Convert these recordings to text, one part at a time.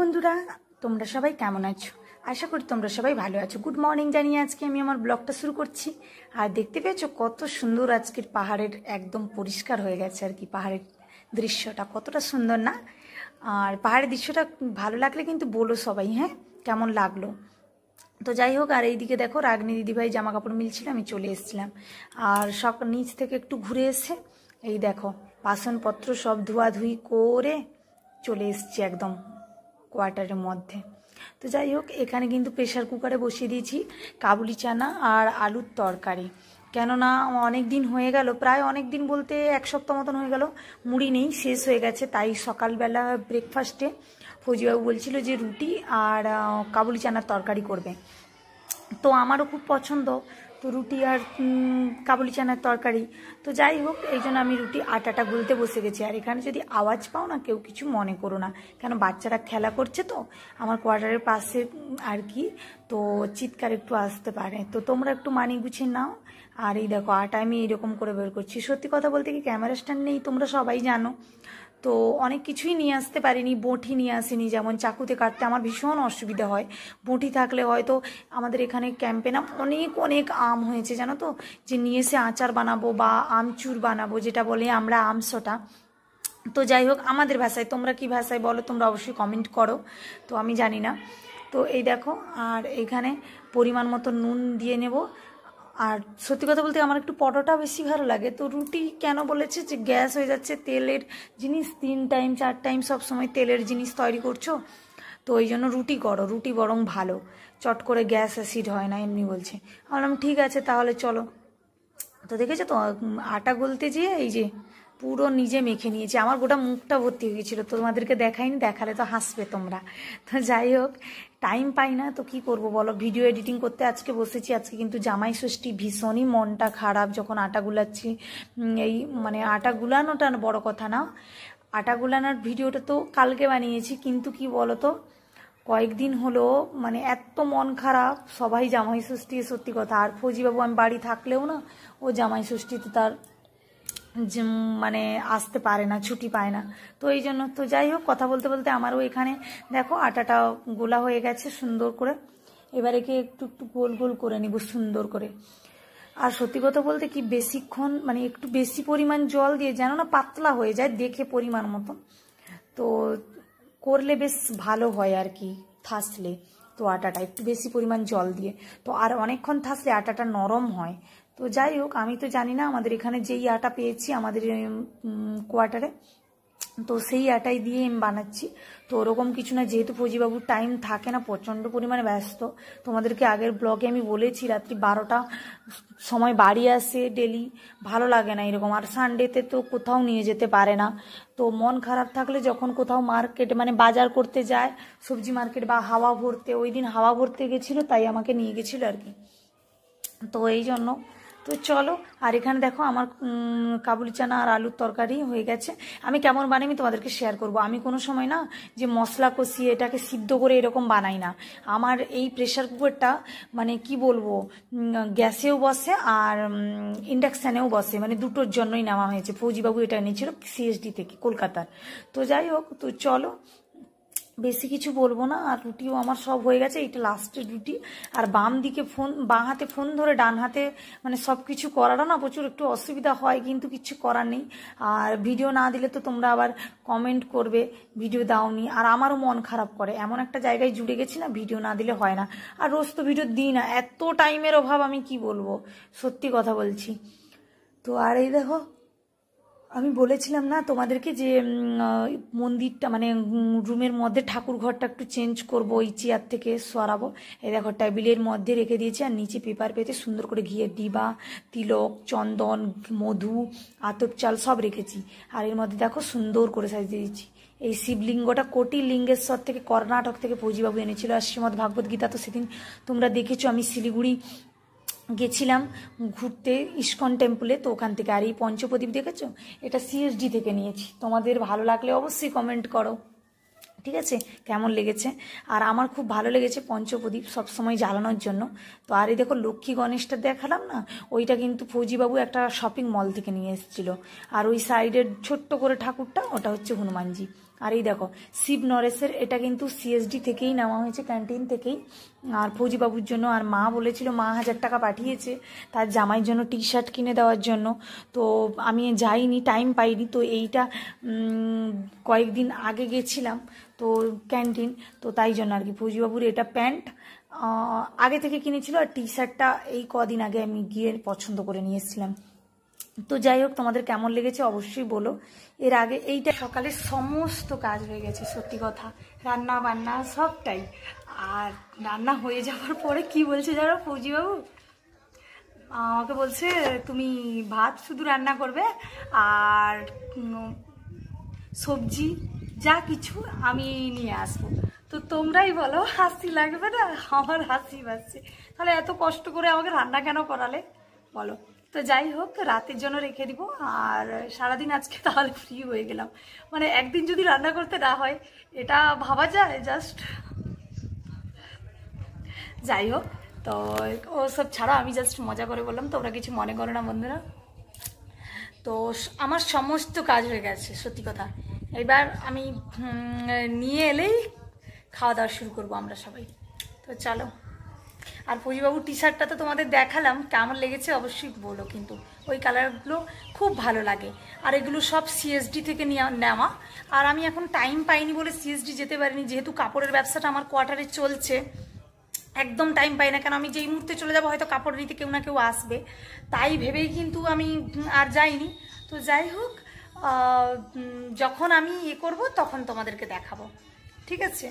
বন্ধুরা, তোমরা সবাই কেমন আছো? আশা করি তোমরা সবাই ভালো আছো। গুড মর্নিং জানিয়ে আজকে আমি আমার ব্লগটা শুরু করছি। আর দেখতে পেয়েছো কত সুন্দর আজকের পাহাড়ের একদম পরিষ্কার হয়ে গেছে আর কি। পাহাড়ের দৃশ্যটা কতটা সুন্দর না? আর পাহাড়ের দৃশ্যটা ভালো লাগলে কিন্তু বলো সবাই, হ্যাঁ, কেমন লাগলো। তো যাই হোক, আর এইদিকে দেখো রাগনি দিদিভাই জামা কাপড় মিলছিল, আমি চলে এসেছিলাম। আর সব নিচ থেকে একটু ঘুরে এসে এই দেখো বাসনপত্র সব ধোয়াধুয়ি করে চলে এসছি একদম কোয়ার্টারের মধ্যে। তো যাই হোক, এখানে কিন্তু প্রেশার কুকারে বসিয়ে দিয়েছি কাবুলি চানা আর আলুর তরকারি। কেননা অনেক দিন হয়ে গেল, প্রায় অনেক দিন বলতে এক সপ্তাহ মতন হয়ে গেল, মুড়ি নেই, শেষ হয়ে গেছে। তাই সকালবেলা ব্রেকফাস্টে ফৌজিবাবু বলছিল যে রুটি আর কাবুলি চানার তরকারি করবে। তো আমারও খুব পছন্দ, তো রুটি আর কাবুলি চানার তরকারি। তো যাই হোক, এই জন্য আমি রুটি আটাটা গুলতে বসে গেছি। আর এখানে যদি আওয়াজ পাও না, কেউ কিছু মনে করো না, কেন বাচ্চারা খেলা করছে তো আমার কোয়ার্টারের পাশে আর কি, তো চিৎকার একটু আসতে পারে, তো তোমরা একটু মানিয়ে গুছিয়ে নাও। আর এই দেখো আটা আমি এইরকম করে বের করছি। সত্যি কথা বলতে কি, ক্যামেরা স্ট্যান্ড নেই, তোমরা সবাই জানো, তো অনেক কিছুই নিয়ে আসতে পারিনি। বঁটি নিয়ে আসিনি, যেমন চাকুতে কাটতে আমার ভীষণ অসুবিধা হয়। বঁটি থাকলে হয়তো, আমাদের এখানে ক্যাম্পে না অনেক অনেক আম হয়েছে জানো তো, যে নিয়ে এসে আচার বানাবো বা আমচুর বানাবো, যেটা বলে আমরা আমসোটা। তো যাই হোক, আমাদের ভাষায়, তোমরা কি ভাষায় বলো তোমরা অবশ্যই কমেন্ট করো, তো আমি জানি না। তো এই দেখো, আর এখানে পরিমাণ মতো নুন দিয়ে নেব। আর সত্যি কথা বলতে আমার একটু পরোটা বেশি ভালো লাগে। তো রুটি কেন বলেছে যে গ্যাস হয়ে যাচ্ছে, তেলের জিনিস 3 টাইম 4 টাইম সব সময় তেলের জিনিস তৈরি করছো, তো ওই জন্য রুটি করো, রুটি বরং ভালো, চট করে গ্যাস অ্যাসিড হয় না, এমনি বলছে। বললাম ঠিক আছে তাহলে চলো। তো দেখেছো তো, আটা গলতে যেয়ে এই যে পুরো নিজে মেখে নিয়েছি, আমার গোটা মুখটা ভর্তি হয়ে গেছিলো। তোমাদেরকে দেখাইনি, দেখালে তো হাসবে তোমরা। তো যাই হোক, টাইম পাই না তো কি করব বলো, ভিডিও এডিটিং করতে আজকে বসেছি। আজকে কিন্তু জামাই ষষ্ঠী, ভীষণই মনটা খারাপ যখন আটা গুলাচ্ছি। এই মানে আটা গুলানোটা বড় কথা না, আটা গুলানোর ভিডিওটা তো কালকে বানিয়েছি, কিন্তু কি বলো তো, কয়েকদিন হলো মানে এত মন খারাপ। সবাই জামাই ষষ্ঠী, সত্যি কথা। আর ফৌজিবাবু আমি বাড়ি থাকলেও না, ও জামাই ষষ্ঠীতে তার মানে আসতে পারে না, ছুটি পায় না। তো এই জন্য, তো যাই হোক, কথা বলতে বলতে আমারও এখানে দেখো আটাটা গোলা হয়ে গেছে সুন্দর করে। এবার একে একটু একটু গোল গোল করে নিব সুন্দর করে। আর সত্যি কথা বলতে কি, বেশিক্ষণ মানে একটু বেশি পরিমাণ জল দিয়ে যেন না পাতলা হয়ে যায়, দেখে পরিমাণ মতো তো করলে বেশ ভালো হয় আর কি, থাসলে। তো আটাটা একটু বেশি পরিমাণ জল দিয়ে, তো আর অনেকক্ষণ থাসলে আটাটা নরম হয়। তো যাই হোক, আমি তো জানি না, আমাদের এখানে যেই আটা পেয়েছি আমাদের কোয়ার্টারে, তো সেই আটাই দিয়ে আমি বানাচ্ছি। তো ওরকম কিছু না, যেহেতু ফৌজিবাবুর টাইম থাকে না, প্রচণ্ড পরিমাণে ব্যস্ত। তোমাদেরকে আগের ব্লগে আমি বলেছি, রাত্রি 12টা সময় বাড়ি আসে ডেলি, ভালো লাগে না এরকম। আর সানডেতে তো কোথাও নিয়ে যেতে পারে না। তো মন খারাপ থাকলে যখন কোথাও মার্কেটে মানে বাজার করতে যায়, সবজি মার্কেট বা হাওয়া ভরতে, ওই দিন হাওয়া ভরতে গেছিলো, তাই আমাকে নিয়ে গেছিলো আর কি। তো এই জন্য, তো চলো। আর এখানে দেখো আমার কাবুলি চানা আর আলুর তরকারি হয়ে গেছে। আমি কেমন বানাই আমি তোমাদেরকে শেয়ার করব। আমি কোনো সময় না যে মশলা কষিয়ে এটাকে সিদ্ধ করে এরকম বানাই না। আমার এই প্রেশার কুকারটা মানে কি বলবো, গ্যাসেও বসে আর ইন্ডাকশানেও বসে, মানে দুটোর জন্যই নেওয়া হয়েছে। ফৌজিবাবু এটা এনেছিল সিএসডি থেকে, কলকাতার। তো যাই হোক, তো চলো, বেশি কিছু বলবো না। আর রুটিও আমার সব হয়ে গেছে, এটা লাস্টের রুটি। আর বাম দিকে ফোন, বাঁ হাতে ফোন ধরে ডান হাতে মানে সব কিছু করারও না প্রচুর একটু অসুবিধা হয়, কিন্তু কিছু করার নেই। আর ভিডিও না দিলে তো তোমরা আবার কমেন্ট করবে ভিডিও দাওনি, আর আমারও মন খারাপ করে। এমন একটা জায়গায় জুড়ে গেছি না, ভিডিও না দিলে হয় না। আর রোজ তো ভিডিও দিই না, এত টাইমের অভাব, আমি কি বলবো, সত্যি কথা বলছি। তো আর এই দেখো, আমি বলেছিলাম না তোমাদেরকে যে মন্দিরটা মানে রুমের মধ্যে ঠাকুর ঘরটা একটু চেঞ্জ করব, ওই চেয়ার থেকে সরাবো। এই দেখো টেবিলের মধ্যে রেখে দিয়েছি, আর নিচে পেপার পেতে সুন্দর করে ঘিয়ের ডিবা, তিলক, চন্দন, মধু, আতপ চাল সব রেখেছি। আর এর মধ্যে দেখো সুন্দর করে সাজিয়ে দিয়েছি। এই শিবলিঙ্গটা কোটি লিঙ্গেশ্বর থেকে, কর্ণাটক থেকে ফৌজিবাবু এনেছিল। আর শ্রীমদ্ ভাগবত গীতা তো সেদিন তোমরা দেখেছো, আমি শিলিগুড়ি গেছিলাম ঘুরতে ইস্কন টেম্পলে, তো ওখান থেকে। আর এই পঞ্চপ্রদীপ দেখেছো, এটা সিএসডি থেকে নিয়েছি। তোমাদের ভালো লাগলে অবশ্যই কমেন্ট করো, ঠিক আছে, কেমন লেগেছে। আর আমার খুব ভালো লেগেছে পঞ্চপ্রদীপ সবসময় জ্বালানোর জন্য। তো আর এই দেখো লক্ষ্মী গণেশটা দেখালাম না, ওইটা কিন্তু ফৌজিবাবু একটা শপিং মল থেকে নিয়ে এসেছিল। আর ওই সাইডের ছোট্ট করে ঠাকুরটা, ওটা হচ্ছে হনুমানজি। আর এই দেখো শিব নরেশের, এটা কিন্তু সিএসডি থেকেই নেওয়া হয়েছে, ক্যান্টিন থেকেই। আর ফৌজিবাবুর জন্য, আর মা বলেছিল, মা 1000 টাকা পাঠিয়েছে তার জামাইয়ের জন্য টি শার্ট কিনে দেওয়ার জন্য। তো আমি যাইনি, টাইম পাইনি। তো এইটা কয়েকদিন আগে গেছিলাম তো ক্যান্টিন, তো তাই জন্য আর কি ফৌজিবাবুর এটা প্যান্ট আগে থেকে কিনেছিল, আর টি শার্টটা এই কদিন আগে আমি গিয়ে পছন্দ করে নিয়ে এসেছিলাম। তো যাই হোক, তোমাদের কেমন লেগেছে অবশ্যই বলো। এর আগে এইটা সকালে সমস্ত কাজ হয়ে গেছে, সত্যি কথা, রান্না বান্না সবটাই। আর রান্না হয়ে যাওয়ার পরে কি বলছে জানো ফৌজিবাবু, আমাকে বলছে তুমি ভাত শুধু রান্না করবে আর সবজি যা কিছু আমি নিয়ে আসবো। তো তোমরাই বলো, হাসি লাগবে না? আমার হাসি পাচ্ছে। তাহলে এত কষ্ট করে আমাকে রান্না কেন করালে বলো? তো যাই হোক, রাতের জন্য রেখে দিব। আর সারাদিন আজকে তাহলে ফ্রি হয়ে গেলাম। মানে একদিন যদি রান্না করতে না হয়, এটা ভাবা যায় জাস্ট। যাই হোক, তো ও সব ছাড়া আমি জাস্ট মজা করে বললাম, তোমরা কিছু মনে করো না বন্ধুরা। তো আমার সমস্ত কাজ হয়ে গেছে, সত্যি কথা। এবার আমি নিয়ে এলেই খাওয়া দাওয়া শুরু করবো আমরা সবাই। তো চলো। আর ফৌজিবাবুর টি শার্টটা তো তোমাদের দেখালাম, কেমন লেগেছে অবশ্যই বলো কিন্তু। ওই কালারগুলো খুব ভালো লাগে। আর এগুলো সব সিএসডি থেকে নেওয়া। আর আমি এখন টাইম পাইনি বলে সিএসডি যেতে পারিনি, যেহেতু কাপড়ের ব্যবসাটা আমার কোয়ার্টারে চলছে। একদম টাইম পাই না, কেন আমি যেই মুহূর্তে চলে যাবো হয়তো কাপড় নিতে কেউ না কেউ আসবে, তাই ভেবেই কিন্তু আমি আর যাইনি। তো যাই হোক, যখন আমি করব তখন তোমাদেরকে দেখাবো, ঠিক আছে?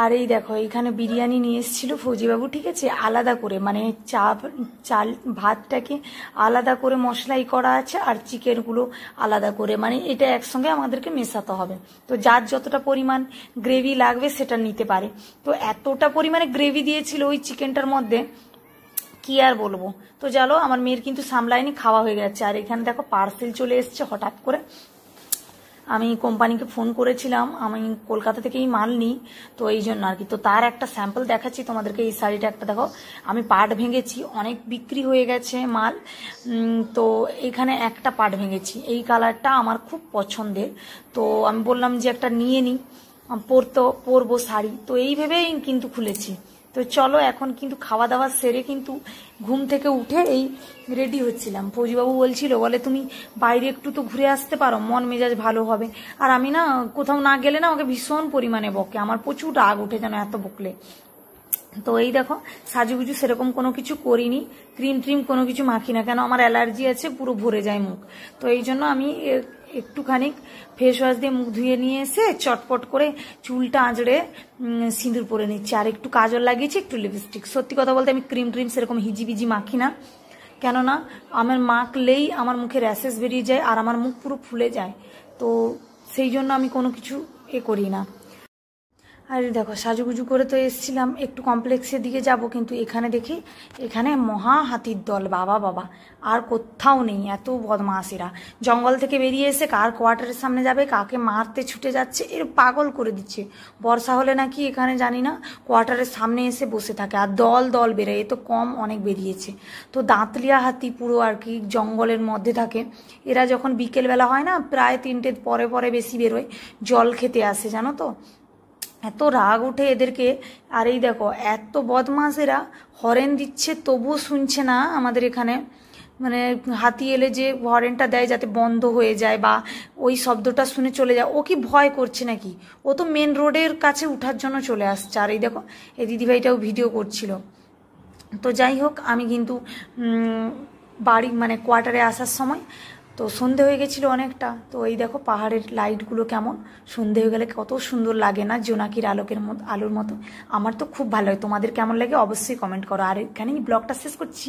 আর এই দেখো, এইখানে বিরিয়ানি নিয়ে এসেছিল ফৌজিবাবু, ঠিক আছে, আলাদা করে, মানে চাল ভাতটাকে আলাদা করে মশলাই করা আছে, আর চিকেনগুলো আলাদা করে, মানে এটা একসঙ্গে আমাদেরকে মেশাতে হবে। তো যার যতটা পরিমাণ গ্রেভি লাগবে সেটা নিতে পারে। তো এতটা পরিমাণে গ্রেভি দিয়েছিল ওই চিকেনটার মধ্যে, কি আর বলবো। তো চলো, আমার মেয়ের কিন্তু সামলায়নি, খাওয়া হয়ে গেছে। আর এখানে দেখো পার্সেল চলে এসছে হঠাৎ করে। আমি কোম্পানিকে ফোন করেছিলাম, আমি কলকাতা থেকেই মাল নিই, তো এই জন্য আর কি। তো তার একটা স্যাম্পল দেখাচ্ছি তোমাদেরকে। এই শাড়িটা একটা দেখো, আমি পার্ট ভেঙেছি, অনেক বিক্রি হয়ে গেছে মাল। তো এখানে একটা পার্ট ভেঙেছি, এই কালারটা আমার খুব পছন্দের। তো আমি বললাম যে একটা নিয়ে নিই, পরবো শাড়ি। তো এই ভেবেই কিন্তু খুলেছি। তো চলো, এখন কিন্তু খাওয়া দাওয়া সেরে কিন্তু ঘুম থেকে উঠে এই রেডি হচ্ছিলাম। ফৌজিবাবু বলছিল, বলে তুমি বাইরে একটু তো ঘুরে আসতে পারো, মন মেজাজ ভালো হবে। আর আমি না কোথাও না গেলে না, আমাকে ভীষণ পরিমাণে বকে, আমার প্রচুর রাগ ওঠে যেন এত বকলে। তো এই দেখো, সাজুগুজু সেরকম কোনো কিছু করিনি, ক্রিম ট্রিম কোনো কিছু মাখি না, কেন আমার অ্যালার্জি আছে, পুরো ভরে যায় মুখ। তো এই জন্য আমি একটুখানি ফেস ওয়াশ দিয়ে মুখ ধুয়ে নিয়ে এসে চটপট করে চুলটা আঁচড়ে সিঁদুর পরে নিচ্ছি। আর একটু কাজল লাগিয়েছি, একটু লিপস্টিক। সত্যি কথা বলতে আমি ক্রিম ট্রিম সেরকম হিজিবিজি মাখি না, কেননা আমার মাখলেই আমার মুখে র্যাশেস বেরিয়ে যায় আর আমার মুখ পুরো ফুলে যায়। তো সেই জন্য আমি কোনো কিছু করি না। আর দেখো, সাজুগুজু করে তো এসছিলাম, একটু কমপ্লেক্সের দিকে যাব, কিন্তু এখানে দেখি এখানে মহা হাতির দল, বাবা বাবা, আর কোথাও নেই। এত বদমাশিরা জঙ্গল থেকে বেরিয়ে এসে কার কোয়ার্টারের সামনে যাবে, কাকে মারতে ছুটে যাচ্ছে, এর পাগল করে দিচ্ছে। বর্ষা হলে নাকি এখানে জানি না কোয়ার্টারের সামনে এসে বসে থাকে, আর দল দল বেরোয়। এ তো কম, অনেক বেরিয়েছে। তো দাঁতলিয়া হাতি পুরো আর কি জঙ্গলের মধ্যে থাকে। এরা যখন বিকেলবেলা হয় না, প্রায় 3টে পরে পরে বেশি বেরোয়, জল খেতে আসে, জানো তো। এত রাগ উঠে এদেরকে। আর এই দেখো, এত বদমাশেরা হরেন দিচ্ছে তবুও শুনছে না আমাদের এখানে। মানে হাতি এলে যে হরেনটা দেয় যাতে বন্ধ হয়ে যায় বা ওই শব্দটা শুনে চলে যায়, ও কি ভয় করছে নাকি? ও তো মেন রোডের কাছে উঠার জন্য চলে আসছে। আর এই দেখো, এই দিদিভাইটাও ভিডিও করছিল। তো যাই হোক, আমি কিন্তু বাড়ি মানে কোয়ার্টারে আসার সময় তো সন্ধে হয়ে গেছিলো অনেকটা। তো এই দেখো পাহাড়ের লাইটগুলো কেমন, সন্ধে হয়ে গেলে কত সুন্দর লাগে না, জোনাকির আলোর মতো। আমার তো খুব ভালো লাগে, তোমাদের কেমন লাগে অবশ্যই কমেন্ট করো। আর এখানেই ব্লগটা শেষ করছি।